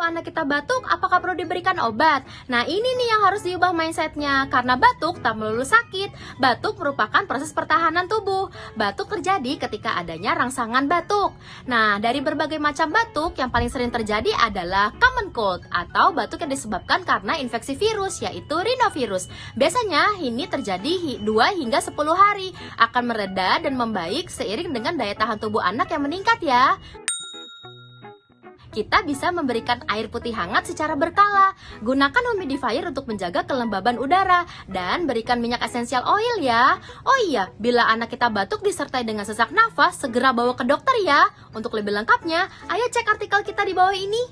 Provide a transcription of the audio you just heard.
Anak kita batuk, apakah perlu diberikan obat? Nah, ini nih yang harus diubah mindsetnya. Karena batuk tak melulu sakit. Batuk merupakan proses pertahanan tubuh. Batuk terjadi ketika adanya rangsangan batuk. Nah, dari berbagai macam batuk, yang paling sering terjadi adalah common cold atau batuk yang disebabkan karena infeksi virus, yaitu rhinovirus. Biasanya ini terjadi 2 hingga 10 hari, akan mereda dan membaik seiring dengan daya tahan tubuh anak yang meningkat ya. Kita bisa memberikan air putih hangat secara berkala. Gunakan humidifier untuk menjaga kelembaban udara dan berikan minyak esensial oil ya. Oh iya, bila anak kita batuk disertai dengan sesak nafas, segera bawa ke dokter ya. Untuk lebih lengkapnya, ayo cek artikel kita di bawah ini.